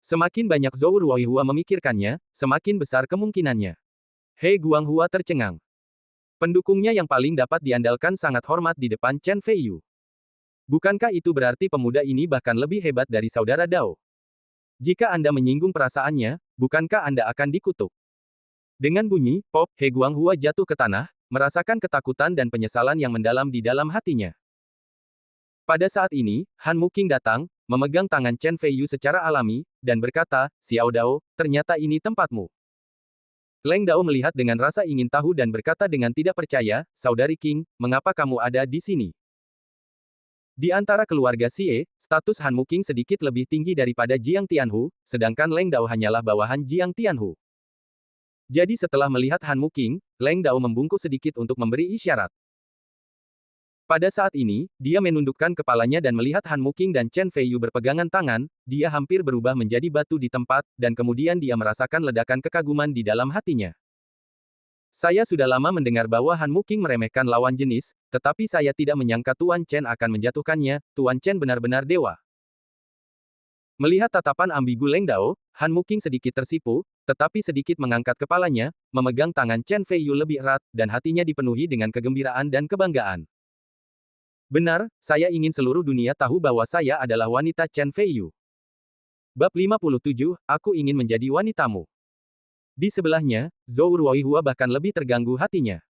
Semakin banyak Zhou Ruoihua memikirkannya, semakin besar kemungkinannya. He Guanghua tercengang. Pendukungnya yang paling dapat diandalkan sangat hormat di depan Chen Feiyu. Bukankah itu berarti pemuda ini bahkan lebih hebat dari saudara Dao? Jika Anda menyinggung perasaannya, bukankah Anda akan dikutuk? Dengan bunyi, pop, He Guanghua jatuh ke tanah, merasakan ketakutan dan penyesalan yang mendalam di dalam hatinya. Pada saat ini, Han Muqing datang, memegang tangan Chen Feiyu secara alami, dan berkata, "Xiao Dao, ternyata ini tempatmu." Leng Dao melihat dengan rasa ingin tahu dan berkata dengan tidak percaya, "Saudari Qing, mengapa kamu ada di sini?" Di antara keluarga Xie, status Han Muqing sedikit lebih tinggi daripada Jiang Tianhu, sedangkan Leng Dao hanyalah bawahan Jiang Tianhu. Jadi setelah melihat Han Muqing, Leng Dao membungkuk sedikit untuk memberi isyarat. Pada saat ini, dia menundukkan kepalanya dan melihat Han Muqing dan Chen Feiyu berpegangan tangan, dia hampir berubah menjadi batu di tempat, dan kemudian dia merasakan ledakan kekaguman di dalam hatinya. Saya sudah lama mendengar bahwa Han Muqing meremehkan lawan jenis, tetapi saya tidak menyangka Tuan Chen akan menjatuhkannya, Tuan Chen benar-benar dewa. Melihat tatapan ambigu Leng Dao, Han Muqing sedikit tersipu, tetapi sedikit mengangkat kepalanya, memegang tangan Chen Feiyu lebih erat, dan hatinya dipenuhi dengan kegembiraan dan kebanggaan. Benar, saya ingin seluruh dunia tahu bahwa saya adalah wanita Chen Feiyu. Bab 57, Aku ingin menjadi wanitamu. Di sebelahnya, Zhou Ruoihua bahkan lebih terganggu hatinya.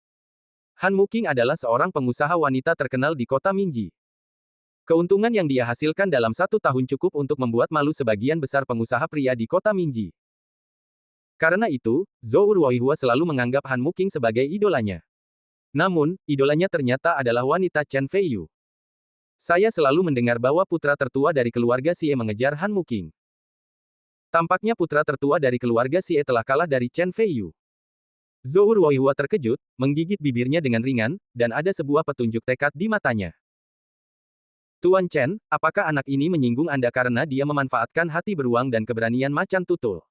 Han Muqing adalah seorang pengusaha wanita terkenal di kota Minji. Keuntungan yang dia hasilkan dalam 1 tahun cukup untuk membuat malu sebagian besar pengusaha pria di kota Minji. Karena itu, Zhou Ruoihua selalu menganggap Han Muqing sebagai idolanya. Namun, idolanya ternyata adalah wanita Chen Feiyu. Saya selalu mendengar bahwa putra tertua dari keluarga Xie mengejar Han Muking. Tampaknya putra tertua dari keluarga Xie telah kalah dari Chen Feiyu. Zhou Ruoihua terkejut, menggigit bibirnya dengan ringan, dan ada sebuah petunjuk tekad di matanya. Tuan Chen, apakah anak ini menyinggung Anda karena dia memanfaatkan hati beruang dan keberanian macan tutul?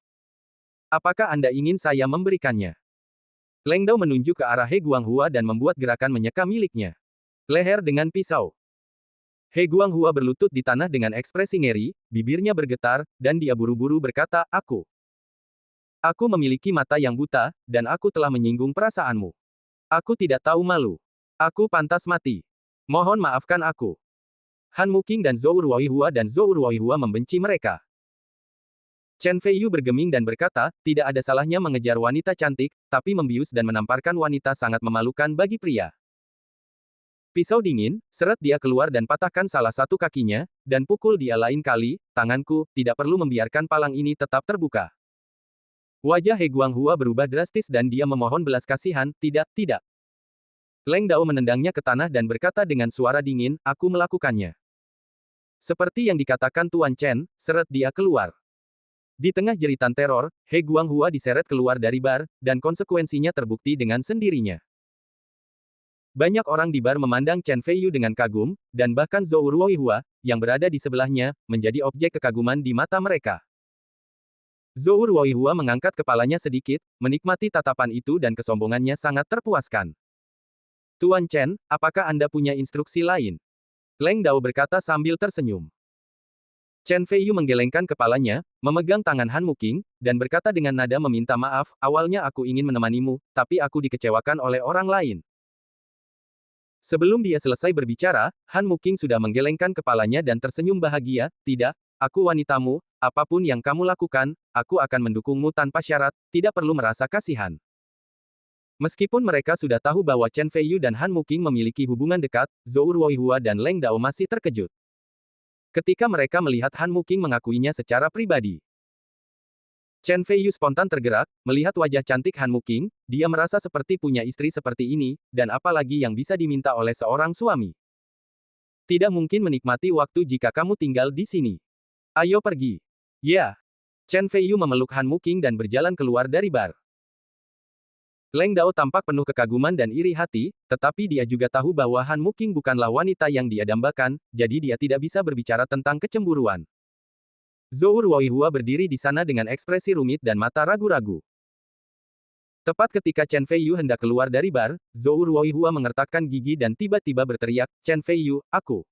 Apakah Anda ingin saya memberikannya? Leng Dao menunjuk ke arah He Guanghua dan membuat gerakan menyeka miliknya. Leher dengan pisau. He Guanghua berlutut di tanah dengan ekspresi ngeri, bibirnya bergetar, dan dia buru-buru berkata, Aku memiliki mata yang buta, dan aku telah menyinggung perasaanmu. Aku tidak tahu malu. Aku pantas mati. Mohon maafkan aku. Han Muking dan Zhou Ruoihua membenci mereka. Chen Feiyu bergeming dan berkata, tidak ada salahnya mengejar wanita cantik, tapi membius dan menamparkan wanita sangat memalukan bagi pria. Pisau dingin, seret dia keluar dan patahkan salah satu kakinya, dan pukul dia lain kali, tanganku, tidak perlu membiarkan palang ini tetap terbuka. Wajah He Guanghua berubah drastis dan dia memohon belas kasihan, tidak, tidak. Leng Dao menendangnya ke tanah dan berkata dengan suara dingin, aku melakukannya. Seperti yang dikatakan Tuan Chen, seret dia keluar. Di tengah jeritan teror, He Guanghua diseret keluar dari bar, dan konsekuensinya terbukti dengan sendirinya. Banyak orang di bar memandang Chen Feiyu dengan kagum, dan bahkan Zhou Ruoihua, yang berada di sebelahnya, menjadi objek kekaguman di mata mereka. Zhou Ruoihua mengangkat kepalanya sedikit, menikmati tatapan itu dan kesombongannya sangat terpuaskan. Tuan Chen, apakah Anda punya instruksi lain? Leng Dao berkata sambil tersenyum. Chen Feiyu menggelengkan kepalanya, memegang tangan Han Muking, dan berkata dengan nada meminta maaf, awalnya aku ingin menemanimu, tapi aku dikecewakan oleh orang lain. Sebelum dia selesai berbicara, Han Muking sudah menggelengkan kepalanya dan tersenyum bahagia, tidak, aku wanitamu, apapun yang kamu lakukan, aku akan mendukungmu tanpa syarat, tidak perlu merasa kasihan. Meskipun mereka sudah tahu bahwa Chen Feiyu dan Han Muking memiliki hubungan dekat, Zhou Ruoihua dan Leng Dao masih terkejut. Ketika mereka melihat Han Muking mengakuinya secara pribadi. Chen Feiyu spontan tergerak, melihat wajah cantik Han Muking, dia merasa seperti punya istri seperti ini, dan apalagi yang bisa diminta oleh seorang suami. Tidak mungkin menikmati waktu jika kamu tinggal di sini. Ayo pergi. Ya. Chen Feiyu memeluk Han Muking dan berjalan keluar dari bar. Leng Dao tampak penuh kekaguman dan iri hati, tetapi dia juga tahu bahwa Han Muking bukanlah wanita yang dia dambakan, jadi dia tidak bisa berbicara tentang kecemburuan. Zhou Ruoihua berdiri di sana dengan ekspresi rumit dan mata ragu-ragu. Tepat ketika Chen Feiyu hendak keluar dari bar, Zhou Ruoihua mengertakkan gigi dan tiba-tiba berteriak, Chen Feiyu, aku.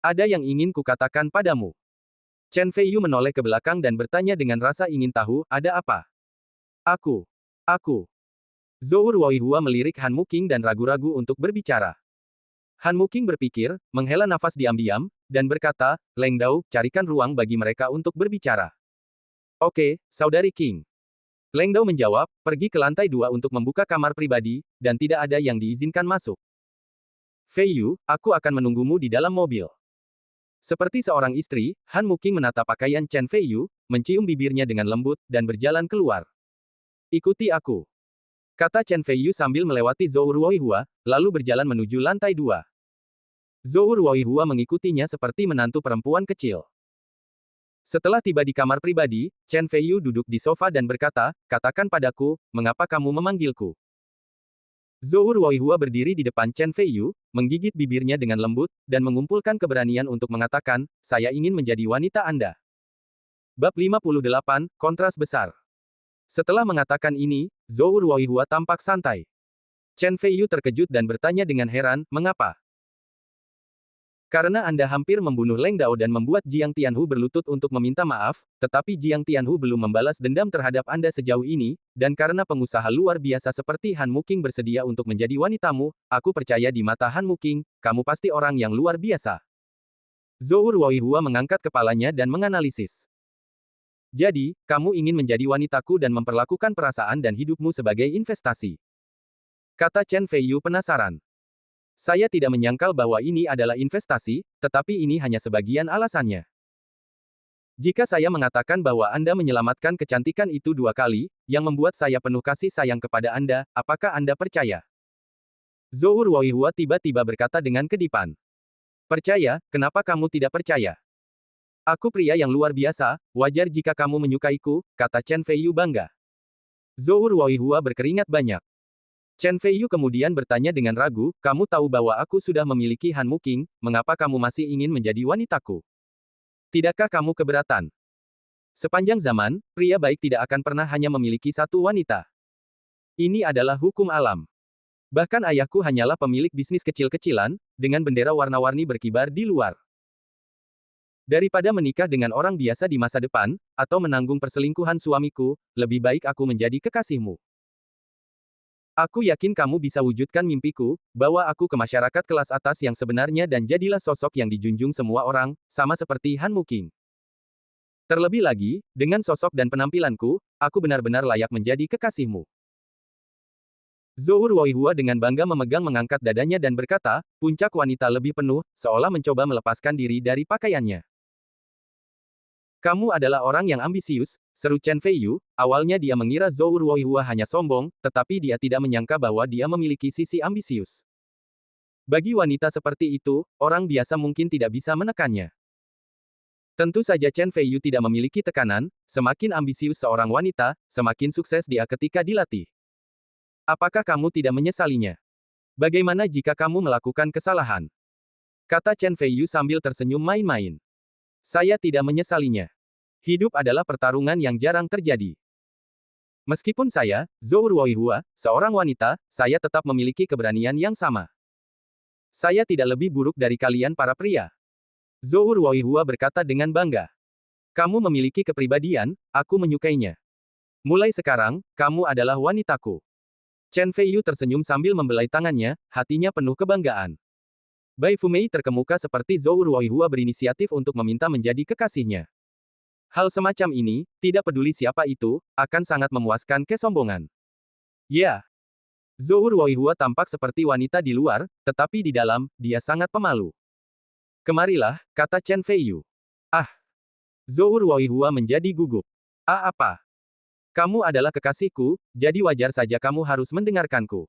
Ada yang ingin kukatakan padamu. Chen Feiyu menoleh ke belakang dan bertanya dengan rasa ingin tahu, ada apa? Aku. Zhou Ruoihua melirik Han Muking dan ragu-ragu untuk berbicara. Han Muking berpikir, menghela nafas diam-diam, dan berkata, Leng Dao, carikan ruang bagi mereka untuk berbicara. Oke, Saudari King. Leng Dao menjawab, pergi ke lantai 2 untuk membuka kamar pribadi, dan tidak ada yang diizinkan masuk. Feiyu, aku akan menunggumu di dalam mobil. Seperti seorang istri, Han Muking menatap pakaian Chen Feiyu, mencium bibirnya dengan lembut, dan berjalan keluar. Ikuti aku. Kata Chen Feiyu sambil melewati Zhou Ruoihua, lalu berjalan menuju lantai 2. Zhou Ruoihua mengikutinya seperti menantu perempuan kecil. Setelah tiba di kamar pribadi, Chen Feiyu duduk di sofa dan berkata, katakan padaku, mengapa kamu memanggilku? Zhou Ruoihua berdiri di depan Chen Feiyu, menggigit bibirnya dengan lembut, dan mengumpulkan keberanian untuk mengatakan, saya ingin menjadi wanita Anda. Bab 58, Kontras Besar. Setelah mengatakan ini, Zhou Ruoihua tampak santai. Chen Feiyu terkejut dan bertanya dengan heran, mengapa? Karena Anda hampir membunuh Leng Dao dan membuat Jiang Tianhu berlutut untuk meminta maaf, tetapi Jiang Tianhu belum membalas dendam terhadap Anda sejauh ini, dan karena pengusaha luar biasa seperti Han Muking bersedia untuk menjadi wanitamu, aku percaya di mata Han Muking, kamu pasti orang yang luar biasa. Zhou Ruoihua mengangkat kepalanya dan menganalisis. Jadi, kamu ingin menjadi wanitaku dan memperlakukan perasaan dan hidupmu sebagai investasi. Kata Chen Feiyu penasaran. Saya tidak menyangkal bahwa ini adalah investasi, tetapi ini hanya sebagian alasannya. Jika saya mengatakan bahwa Anda menyelamatkan kecantikan itu 2 kali, yang membuat saya penuh kasih sayang kepada Anda, apakah Anda percaya? Zhou Ruoihua tiba-tiba berkata dengan kedipan. Percaya, kenapa kamu tidak percaya? Aku pria yang luar biasa, wajar jika kamu menyukaiku, kata Chen Feiyu bangga. Zhou Ruoihua berkeringat banyak. Chen Feiyu kemudian bertanya dengan ragu, kamu tahu bahwa aku sudah memiliki Han Muking, mengapa kamu masih ingin menjadi wanitaku? Tidakkah kamu keberatan? Sepanjang zaman, pria baik tidak akan pernah hanya memiliki satu wanita. Ini adalah hukum alam. Bahkan ayahku hanyalah pemilik bisnis kecil-kecilan, dengan bendera warna-warni berkibar di luar. Daripada menikah dengan orang biasa di masa depan, atau menanggung perselingkuhan suamiku, lebih baik aku menjadi kekasihmu. Aku yakin kamu bisa wujudkan mimpiku, bawa aku ke masyarakat kelas atas yang sebenarnya dan jadilah sosok yang dijunjung semua orang, sama seperti Han Muking. Terlebih lagi, dengan sosok dan penampilanku, aku benar-benar layak menjadi kekasihmu. Zhou Ruoihua dengan bangga mengangkat dadanya dan berkata, puncak wanita lebih penuh, seolah mencoba melepaskan diri dari pakaiannya. Kamu adalah orang yang ambisius, seru Chen Feiyu. Awalnya dia mengira Zhou Ruoihua hanya sombong, tetapi dia tidak menyangka bahwa dia memiliki sisi ambisius. Bagi wanita seperti itu, orang biasa mungkin tidak bisa menekannya. Tentu saja Chen Feiyu tidak memiliki tekanan, semakin ambisius seorang wanita, semakin sukses dia ketika dilatih. Apakah kamu tidak menyesalinya? Bagaimana jika kamu melakukan kesalahan? Kata Chen Feiyu sambil tersenyum main-main. Saya tidak menyesalinya. Hidup adalah pertarungan yang jarang terjadi. Meskipun saya, Zhou Ruoihua, seorang wanita, saya tetap memiliki keberanian yang sama. Saya tidak lebih buruk dari kalian para pria. Zhou Ruoihua berkata dengan bangga. Kamu memiliki kepribadian, aku menyukainya. Mulai sekarang, kamu adalah wanitaku. Chen Feiyu tersenyum sambil membelai tangannya, hatinya penuh kebanggaan. Bai Fumei terkemuka seperti Zhou Ruoihua berinisiatif untuk meminta menjadi kekasihnya. Hal semacam ini, tidak peduli siapa itu, akan sangat memuaskan kesombongan. Ya. Zhou Ruoihua tampak seperti wanita di luar, tetapi di dalam, dia sangat pemalu. Kemarilah, kata Chen Feiyu. Ah. Zhou Ruoihua menjadi gugup. Ah apa? Kamu adalah kekasihku, jadi wajar saja kamu harus mendengarkanku.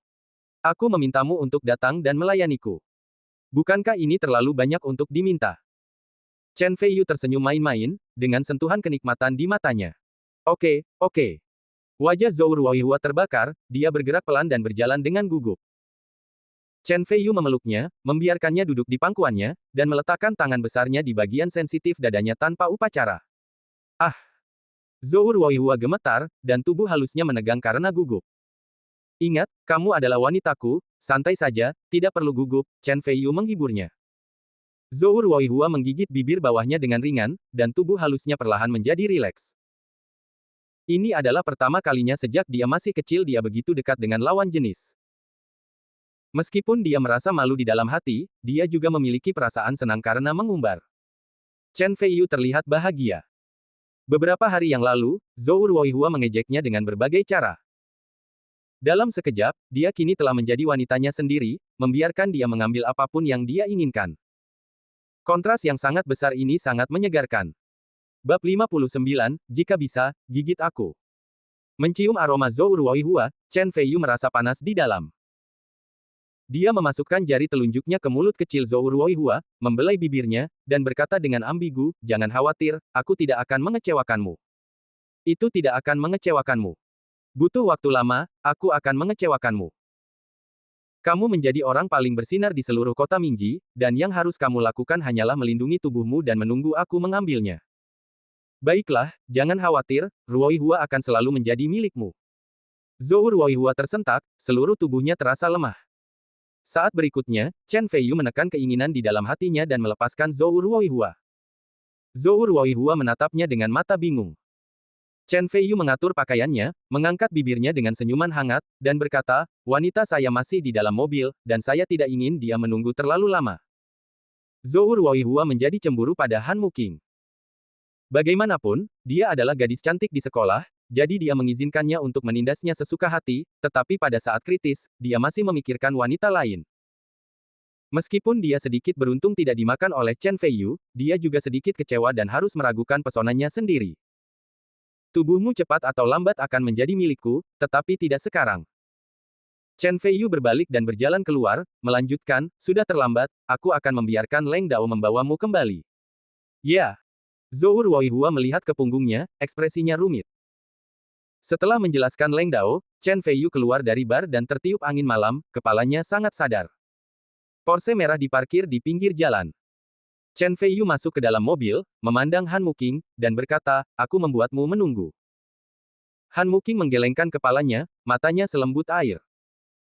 Aku memintamu untuk datang dan melayaniku. Bukankah ini terlalu banyak untuk diminta? Chen Feiyu tersenyum main-main, dengan sentuhan kenikmatan di matanya. Oke, oke. Wajah Zhou Ruoihua terbakar, dia bergerak pelan dan berjalan dengan gugup. Chen Feiyu memeluknya, membiarkannya duduk di pangkuannya, dan meletakkan tangan besarnya di bagian sensitif dadanya tanpa upacara. Ah! Zhou Ruoihua gemetar, dan tubuh halusnya menegang karena gugup. Ingat, kamu adalah wanitaku, santai saja, tidak perlu gugup, Chen Feiyu menghiburnya. Zhou Ruoihua menggigit bibir bawahnya dengan ringan, dan tubuh halusnya perlahan menjadi rileks. Ini adalah pertama kalinya sejak dia masih kecil dia begitu dekat dengan lawan jenis. Meskipun dia merasa malu di dalam hati, dia juga memiliki perasaan senang karena mengumbar. Chen Feiyu terlihat bahagia. Beberapa hari yang lalu, Zhou Ruoihua mengejeknya dengan berbagai cara. Dalam sekejap, dia kini telah menjadi wanitanya sendiri, membiarkan dia mengambil apapun yang dia inginkan. Kontras yang sangat besar ini sangat menyegarkan. Bab 59, jika bisa, gigit aku. Mencium aroma Zhou Ruoihua, Chen Feiyu merasa panas di dalam. Dia memasukkan jari telunjuknya ke mulut kecil Zhou Ruoihua, membelai bibirnya, dan berkata dengan ambigu, jangan khawatir, aku tidak akan mengecewakanmu. Itu tidak akan mengecewakanmu. Butuh waktu lama, aku akan mengecewakanmu. Kamu menjadi orang paling bersinar di seluruh kota Mingji, dan yang harus kamu lakukan hanyalah melindungi tubuhmu dan menunggu aku mengambilnya. Baiklah, jangan khawatir, Ruoihua akan selalu menjadi milikmu. Zhou Ruoihua tersentak, seluruh tubuhnya terasa lemah. Saat berikutnya, Chen Feiyu menekan keinginan di dalam hatinya dan melepaskan Zhou Ruoihua. Zhou Ruoihua menatapnya dengan mata bingung. Chen Feiyu mengatur pakaiannya, mengangkat bibirnya dengan senyuman hangat, dan berkata, wanita saya masih di dalam mobil, dan saya tidak ingin dia menunggu terlalu lama. Zhou Ruoihua menjadi cemburu pada Han Muking. Bagaimanapun, dia adalah gadis cantik di sekolah, jadi dia mengizinkannya untuk menindasnya sesuka hati, tetapi pada saat kritis, dia masih memikirkan wanita lain. Meskipun dia sedikit beruntung tidak dimakan oleh Chen Feiyu, dia juga sedikit kecewa dan harus meragukan pesonanya sendiri. Tubuhmu cepat atau lambat akan menjadi milikku, tetapi tidak sekarang. Chen Feiyu berbalik dan berjalan keluar, melanjutkan, sudah terlambat, aku akan membiarkan Leng Dao membawamu kembali. Ya. Zhou Ruoihua melihat ke punggungnya, ekspresinya rumit. Setelah menjelaskan Leng Dao, Chen Feiyu keluar dari bar dan tertiup angin malam, kepalanya sangat sadar. Porsche merah diparkir di pinggir jalan. Chen Feiyu masuk ke dalam mobil, memandang Han Muking, dan berkata, aku membuatmu menunggu. Han Muking menggelengkan kepalanya, matanya selembut air.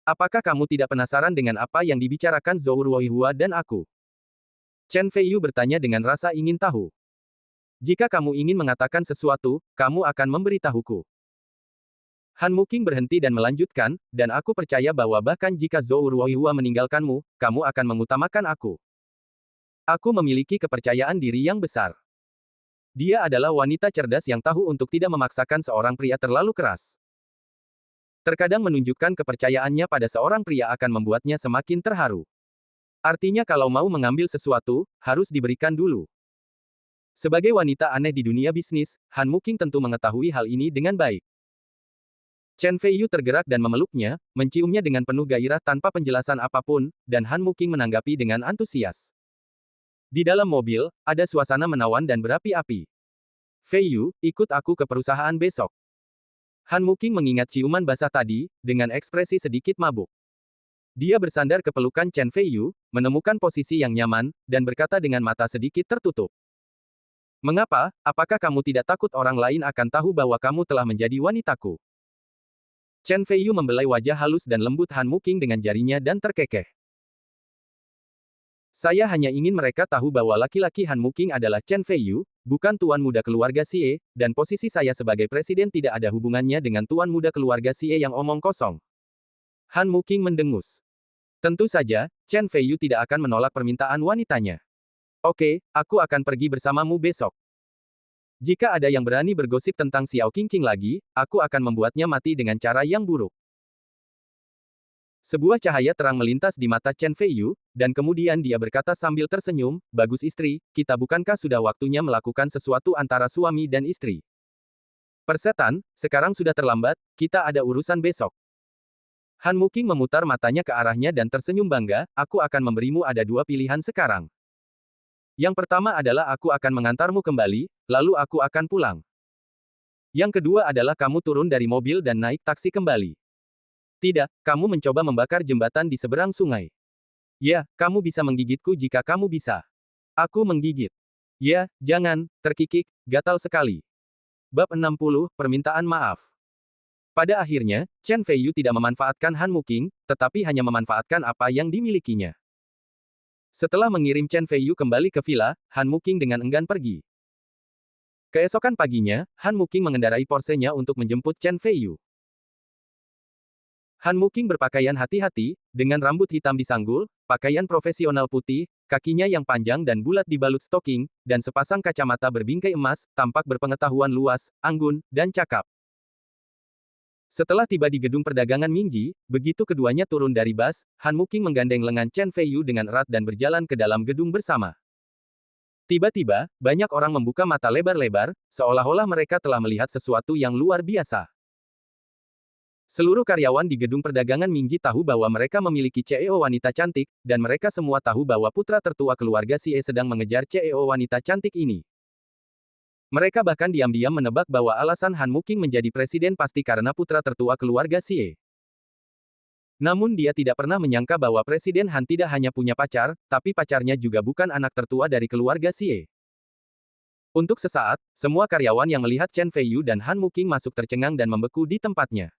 Apakah kamu tidak penasaran dengan apa yang dibicarakan Zhou Ruoihua dan aku? Chen Feiyu bertanya dengan rasa ingin tahu. Jika kamu ingin mengatakan sesuatu, kamu akan memberitahuku. Han Muking berhenti dan melanjutkan, dan aku percaya bahwa bahkan jika Zhou Ruoihua meninggalkanmu, kamu akan mengutamakan aku. Aku memiliki kepercayaan diri yang besar. Dia adalah wanita cerdas yang tahu untuk tidak memaksakan seorang pria terlalu keras. Terkadang menunjukkan kepercayaannya pada seorang pria akan membuatnya semakin terharu. Artinya kalau mau mengambil sesuatu, harus diberikan dulu. Sebagai wanita aneh di dunia bisnis, Han Muking tentu mengetahui hal ini dengan baik. Chen Feiyu tergerak dan memeluknya, menciumnya dengan penuh gairah tanpa penjelasan apapun, dan Han Muking menanggapi dengan antusias. Di dalam mobil, ada suasana menawan dan berapi-api. Feiyu, ikut aku ke perusahaan besok. Han Muking mengingat ciuman basah tadi, dengan ekspresi sedikit mabuk. Dia bersandar ke pelukan Chen Feiyu, menemukan posisi yang nyaman, dan berkata dengan mata sedikit tertutup. Mengapa, apakah kamu tidak takut orang lain akan tahu bahwa kamu telah menjadi wanitaku? Chen Feiyu membelai wajah halus dan lembut Han Muking dengan jarinya dan terkekeh. Saya hanya ingin mereka tahu bahwa laki-laki Han Muking adalah Chen Feiyu, bukan tuan muda keluarga Xie, dan posisi saya sebagai presiden tidak ada hubungannya dengan tuan muda keluarga Xie yang omong kosong. Han Muking mendengus. Tentu saja, Chen Feiyu tidak akan menolak permintaan wanitanya. Oke, aku akan pergi bersamamu besok. Jika ada yang berani bergosip tentang Xiao Qingqing lagi, aku akan membuatnya mati dengan cara yang buruk. Sebuah cahaya terang melintas di mata Chen Feiyu, dan kemudian dia berkata sambil tersenyum, bagus istri, kita bukankah sudah waktunya melakukan sesuatu antara suami dan istri? Persetan, sekarang sudah terlambat, kita ada urusan besok. Han Muking memutar matanya ke arahnya dan tersenyum bangga, aku akan memberimu ada dua pilihan sekarang. Yang pertama adalah aku akan mengantarmu kembali, lalu aku akan pulang. Yang kedua adalah kamu turun dari mobil dan naik taksi kembali. Tidak, kamu mencoba membakar jembatan di seberang sungai. Ya, kamu bisa menggigitku jika kamu bisa. Aku menggigit. Ya, jangan, terkikik, gatal sekali. Bab 60, Permintaan Maaf. Pada akhirnya, Chen Feiyu tidak memanfaatkan Han Muking, tetapi hanya memanfaatkan apa yang dimilikinya. Setelah mengirim Chen Feiyu kembali ke villa, Han Muking dengan enggan pergi. Keesokan paginya, Han Muking mengendarai Porsche-nya untuk menjemput Chen Feiyu. Han Muking berpakaian hati-hati, dengan rambut hitam disanggul, pakaian profesional putih, kakinya yang panjang dan bulat dibalut stoking, dan sepasang kacamata berbingkai emas, tampak berpengetahuan luas, anggun, dan cakap. Setelah tiba di gedung perdagangan Mingji, begitu keduanya turun dari bus, Han Muking menggandeng lengan Chen Feiyu dengan erat dan berjalan ke dalam gedung bersama. Tiba-tiba, banyak orang membuka mata lebar-lebar, seolah-olah mereka telah melihat sesuatu yang luar biasa. Seluruh karyawan di gedung perdagangan Mingji tahu bahwa mereka memiliki CEO wanita cantik, dan mereka semua tahu bahwa putra tertua keluarga Xie sedang mengejar CEO wanita cantik ini. Mereka bahkan diam-diam menebak bahwa alasan Han Muking menjadi presiden pasti karena putra tertua keluarga Xie. Namun dia tidak pernah menyangka bahwa Presiden Han tidak hanya punya pacar, tapi pacarnya juga bukan anak tertua dari keluarga Xie. Untuk sesaat, semua karyawan yang melihat Chen Feiyu dan Han Muking masuk tercengang dan membeku di tempatnya.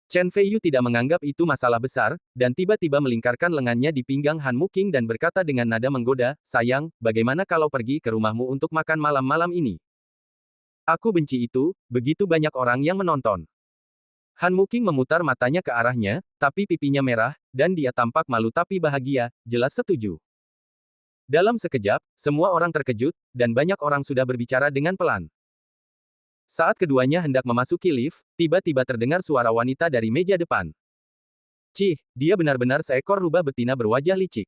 Chen Feiyu tidak menganggap itu masalah besar, dan tiba-tiba melingkarkan lengannya di pinggang Han Muking dan berkata dengan nada menggoda, sayang, bagaimana kalau pergi ke rumahmu untuk makan malam-malam ini? Aku benci itu, begitu banyak orang yang menonton. Han Muking memutar matanya ke arahnya, tapi pipinya merah, dan dia tampak malu tapi bahagia, jelas setuju. Dalam sekejap, semua orang terkejut, dan banyak orang sudah berbicara dengan pelan. Saat keduanya hendak memasuki lift, tiba-tiba terdengar suara wanita dari meja depan. Cih, dia benar-benar seekor rubah betina berwajah licik.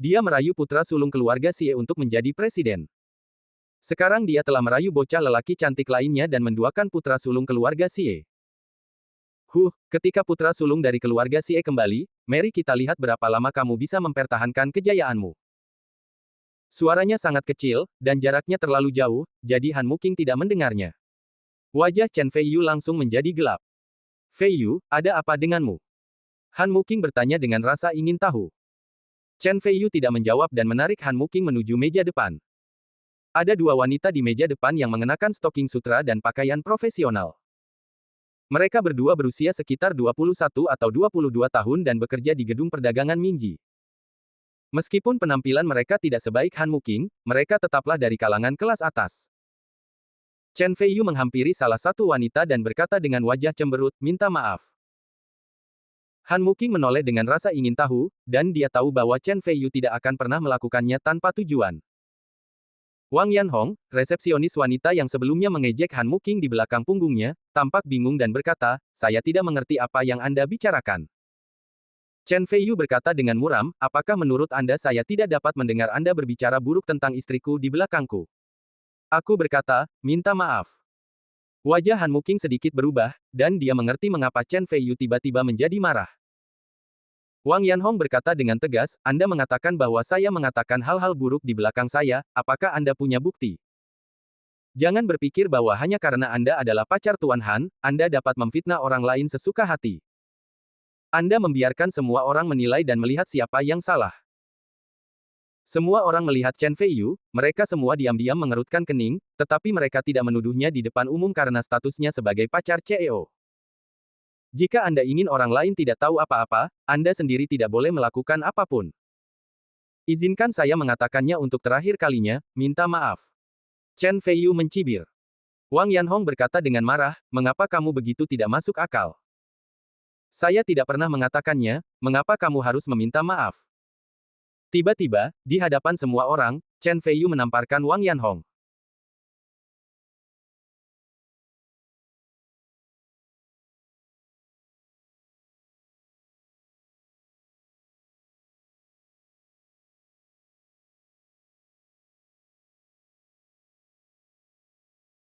Dia merayu putra sulung keluarga Xie untuk menjadi presiden. Sekarang dia telah merayu bocah lelaki cantik lainnya dan menduakan putra sulung keluarga Xie. Ketika putra sulung dari keluarga Xie kembali, mari kita lihat berapa lama kamu bisa mempertahankan kejayaanmu. Suaranya sangat kecil, dan jaraknya terlalu jauh, jadi Han Muking tidak mendengarnya. Wajah Chen Feiyu langsung menjadi gelap. Feiyu, ada apa denganmu? Han Muking bertanya dengan rasa ingin tahu. Chen Feiyu tidak menjawab dan menarik Han Muking menuju meja depan. Ada dua wanita di meja depan yang mengenakan stocking sutra dan pakaian profesional. Mereka berdua berusia sekitar 21 atau 22 tahun dan bekerja di gedung perdagangan Minji. Meskipun penampilan mereka tidak sebaik Han Muking, mereka tetaplah dari kalangan kelas atas. Chen Feiyu menghampiri salah satu wanita dan berkata dengan wajah cemberut, minta maaf. Han Muking menoleh dengan rasa ingin tahu, dan dia tahu bahwa Chen Feiyu tidak akan pernah melakukannya tanpa tujuan. Wang Yanhong, resepsionis wanita yang sebelumnya mengejek Han Muking di belakang punggungnya, tampak bingung dan berkata, saya tidak mengerti apa yang Anda bicarakan. Chen Feiyu berkata dengan muram, apakah menurut Anda saya tidak dapat mendengar Anda berbicara buruk tentang istriku di belakangku? Aku berkata, minta maaf. Wajah Han Muking sedikit berubah, dan dia mengerti mengapa Chen Feiyu tiba-tiba menjadi marah. Wang Yanhong berkata dengan tegas, Anda mengatakan bahwa saya mengatakan hal-hal buruk di belakang saya, apakah Anda punya bukti? Jangan berpikir bahwa hanya karena Anda adalah pacar Tuan Han, Anda dapat memfitnah orang lain sesuka hati. Anda membiarkan semua orang menilai dan melihat siapa yang salah. Semua orang melihat Chen Feiyu, mereka semua diam-diam mengerutkan kening, tetapi mereka tidak menuduhnya di depan umum karena statusnya sebagai pacar CEO. Jika Anda ingin orang lain tidak tahu apa-apa, Anda sendiri tidak boleh melakukan apapun. Izinkan saya mengatakannya untuk terakhir kalinya, minta maaf. Chen Feiyu mencibir. Wang Yanhong berkata dengan marah, mengapa kamu begitu tidak masuk akal? Saya tidak pernah mengatakannya, mengapa kamu harus meminta maaf? Tiba-tiba, di hadapan semua orang, Chen Feiyu menamparkan Wang Yanhong.